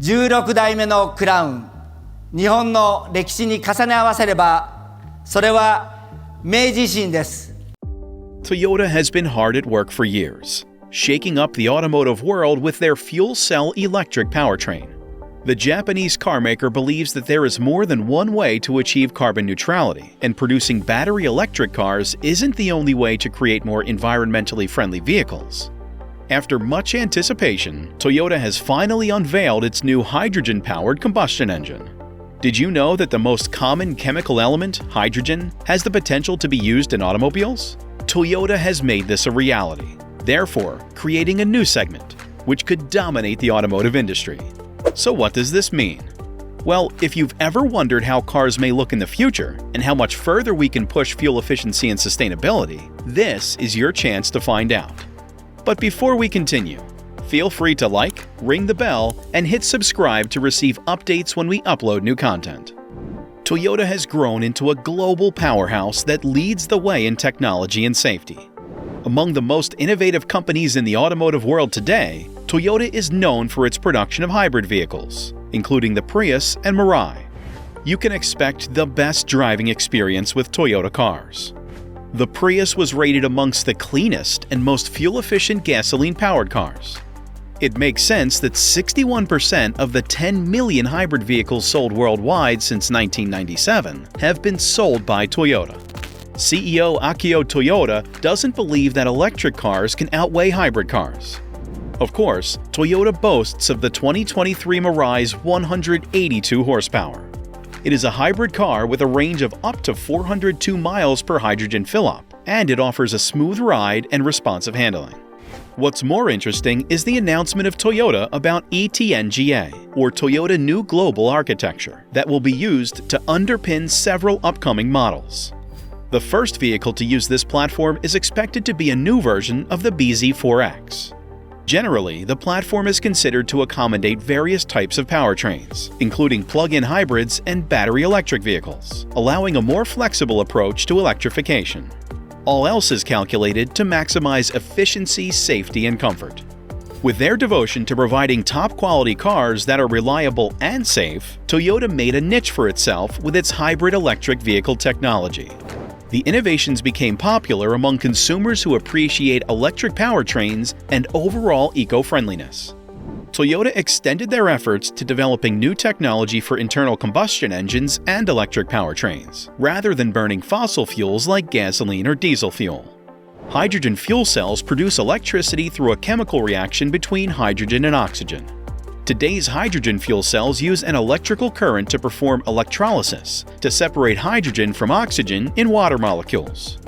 16代目のクラウン、日本の歴史に重ね合わせれば、それは明治維新です。Toyota has been hard at work for years, shaking up the automotive world with their fuel cell electric powertrain. The Japanese carmaker believes that there is more than one way to achieve carbon neutrality, and producing battery electric cars isn't the only way to create more environmentally friendly vehicles. After much anticipation, Toyota has finally unveiled its new hydrogen-powered combustion engine. Did you know that the most common chemical element, hydrogen, has the potential to be used in automobiles? Toyota has made this a reality, therefore creating a new segment, which could dominate the automotive industry. So what does this mean? Well, if you've ever wondered how cars may look in the future and how much further we can push fuel efficiency and sustainability, this is your chance to find out. But before we continue, feel free to like, ring the bell, and hit subscribe to receive updates when we upload new content. Toyota has grown into a global powerhouse that leads the way in technology and safety. Among the most innovative companies in the automotive world today, Toyota is known for its production of hybrid vehicles, including the Prius and Mirai. You can expect the best driving experience with Toyota cars. The Prius was rated amongst the cleanest and most fuel-efficient gasoline-powered cars. It makes sense that 61% of the 10 million hybrid vehicles sold worldwide since 1997 have been sold by Toyota. CEO Akio Toyoda doesn't believe that electric cars can outweigh hybrid cars. Of course, Toyota boasts of the 2023 Mirai's 182 horsepower. It is a hybrid car with a range of up to 402 miles per hydrogen fill-up, and it offers a smooth ride and responsive handling. What's more interesting is the announcement of Toyota about ETNGA, or Toyota New Global Architecture, that will be used to underpin several upcoming models. The first vehicle to use this platform is expected to be a new version of the BZ4X. Generally, the platform is considered to accommodate various types of powertrains, including plug-in hybrids and battery electric vehicles, allowing a more flexible approach to electrification. All else is calculated to maximize efficiency, safety, and comfort. With their devotion to providing top-quality cars that are reliable and safe, Toyota made a niche for itself with its hybrid electric vehicle technology. The innovations became popular among consumers who appreciate electric powertrains and overall eco-friendliness. Toyota extended their efforts to developing new technology for internal combustion engines and electric powertrains, rather than burning fossil fuels like gasoline or diesel fuel. Hydrogen fuel cells produce electricity through a chemical reaction between hydrogen and oxygen. Today's hydrogen fuel cells use an electrical current to perform electrolysis to separate hydrogen from oxygen in water molecules.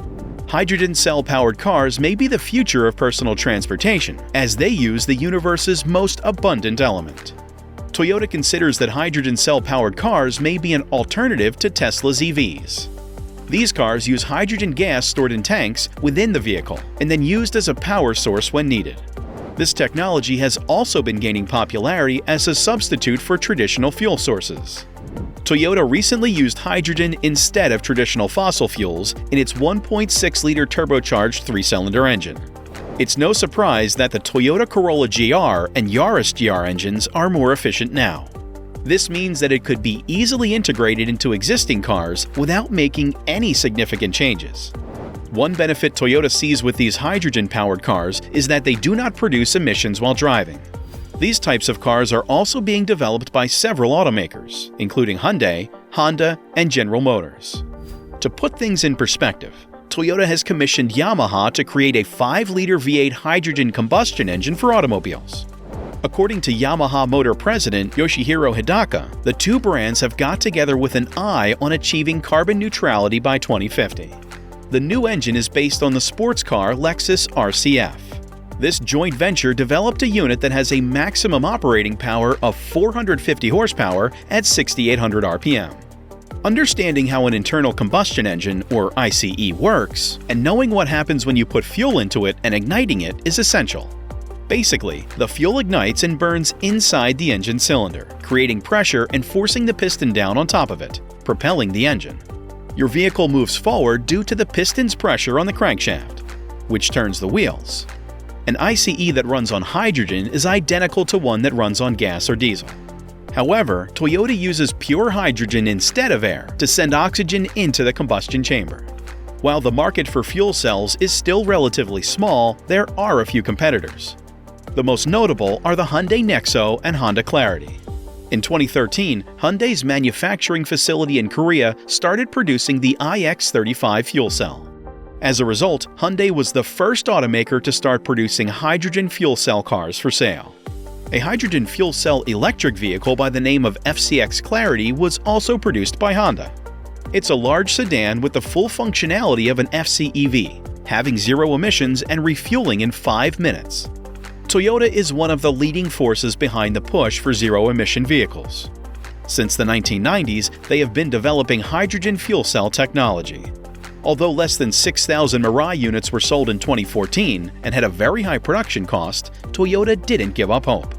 Hydrogen cell-powered cars may be the future of personal transportation, as they use the universe's most abundant element. Toyota considers that hydrogen cell-powered cars may be an alternative to Tesla's EVs. These cars use hydrogen gas stored in tanks within the vehicle and then used as a power source when needed. This technology has also been gaining popularity as a substitute for traditional fuel sources. Toyota recently used hydrogen instead of traditional fossil fuels in its 1.6-liter turbocharged 3-cylinder engine. It's no surprise that the Toyota Corolla GR and Yaris GR engines are more efficient now. This means that it could be easily integrated into existing cars without making any significant changes. One benefit Toyota sees with these hydrogen-powered cars is that they do not produce emissions while driving. These types of cars are also being developed by several automakers, including Hyundai, Honda, and General Motors. To put things in perspective, Toyota has commissioned Yamaha to create a 5-liter V8 hydrogen combustion engine for automobiles. According to Yamaha Motor President Yoshihiro Hidaka, the two brands have got together with an eye on achieving carbon neutrality by 2050. The new engine is based on the sports car Lexus RCF. This joint venture developed a unit that has a maximum operating power of 450 horsepower at 6,800 RPM. Understanding how an internal combustion engine, or ICE, works, and knowing what happens when you put fuel into it and igniting it is essential. Basically, the fuel ignites and burns inside the engine cylinder, creating pressure and forcing the piston down on top of it, propelling the engine. Your vehicle moves forward due to the piston's pressure on the crankshaft, which turns the wheels. An ICE that runs on hydrogen is identical to one that runs on gas or diesel. However, Toyota uses pure hydrogen instead of air to send oxygen into the combustion chamber. While the market for fuel cells is still relatively small, there are a few competitors. The most notable are the Hyundai Nexo and Honda Clarity. In 2013, Hyundai's manufacturing facility in Korea started producing the iX35 fuel cell. As a result, Hyundai was the first automaker to start producing hydrogen fuel cell cars for sale. A hydrogen fuel cell electric vehicle by the name of FCX Clarity was also produced by Honda. It's a large sedan with the full functionality of an FCEV, having zero emissions and refueling in 5 minutes. Toyota is one of the leading forces behind the push for zero-emission vehicles. Since the 1990s, they have been developing hydrogen fuel cell technology. Although less than 6,000 Mirai units were sold in 2014 and had a very high production cost, Toyota didn't give up hope.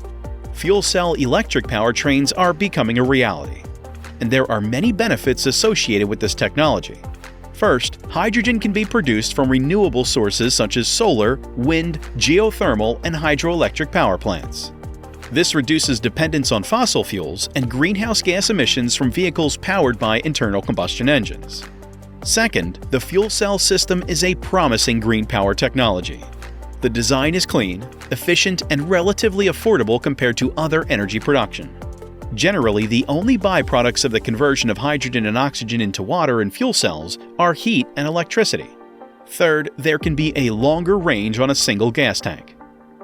Fuel cell electric powertrains are becoming a reality, and there are many benefits associated with this technology. First, hydrogen can be produced from renewable sources such as solar, wind, geothermal, and hydroelectric power plants. This reduces dependence on fossil fuels and greenhouse gas emissions from vehicles powered by internal combustion engines. Second, the fuel cell system is a promising green power technology. The design is clean, efficient, and relatively affordable compared to other energy production. Generally, the only byproducts of the conversion of hydrogen and oxygen into water in fuel cells are heat and electricity. Third, there can be a longer range on a single gas tank.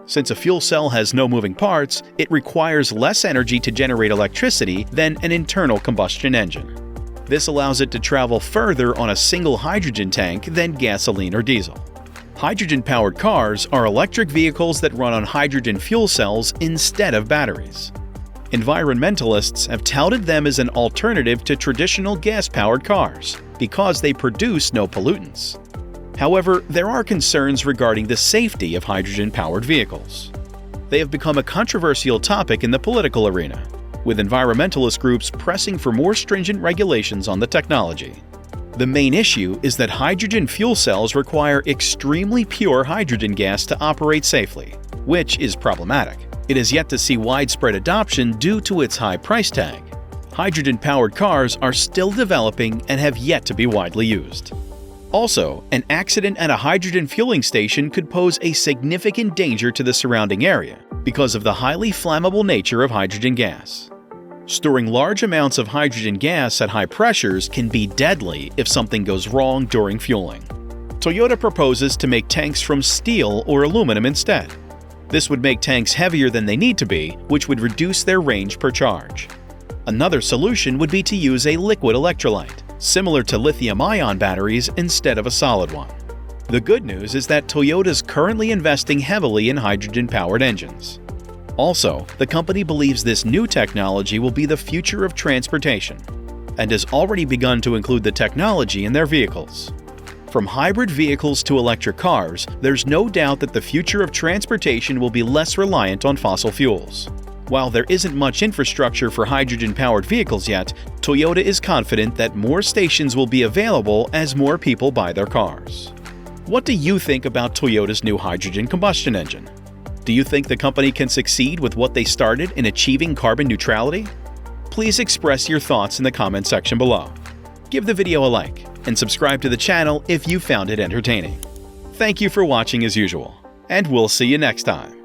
Since a fuel cell has no moving parts, it requires less energy to generate electricity than an internal combustion engine. This allows it to travel further on a single hydrogen tank than gasoline or diesel. Hydrogen-powered cars are electric vehicles that run on hydrogen fuel cells instead of batteries. Environmentalists have touted them as an alternative to traditional gas-powered cars because they produce no pollutants. However, there are concerns regarding the safety of hydrogen-powered vehicles. They have become a controversial topic in the political arena, with environmentalist groups pressing for more stringent regulations on the technology. The main issue is that hydrogen fuel cells require extremely pure hydrogen gas to operate safely, which is problematic. It is yet to see widespread adoption due to its high price tag. Hydrogen-powered cars are still developing and have yet to be widely used. Also, an accident at a hydrogen fueling station could pose a significant danger to the surrounding area because of the highly flammable nature of hydrogen gas. Storing large amounts of hydrogen gas at high pressures can be deadly if something goes wrong during fueling. Toyota proposes to make tanks from steel or aluminum instead. This would make tanks heavier than they need to be, which would reduce their range per charge. Another solution would be to use a liquid electrolyte, similar to lithium-ion batteries instead of a solid one. The good news is that Toyota is currently investing heavily in hydrogen-powered engines. Also, the company believes this new technology will be the future of transportation and has already begun to include the technology in their vehicles. From hybrid vehicles to electric cars, there's no doubt that the future of transportation will be less reliant on fossil fuels. While there isn't much infrastructure for hydrogen-powered vehicles yet, Toyota is confident that more stations will be available as more people buy their cars. What do you think about Toyota's new hydrogen combustion engine? Do you think the company can succeed with what they started in achieving carbon neutrality? Please express your thoughts in the comment section below. Give the video a like and subscribe to the channel if you found it entertaining. Thank you for watching as usual, and we'll see you next time.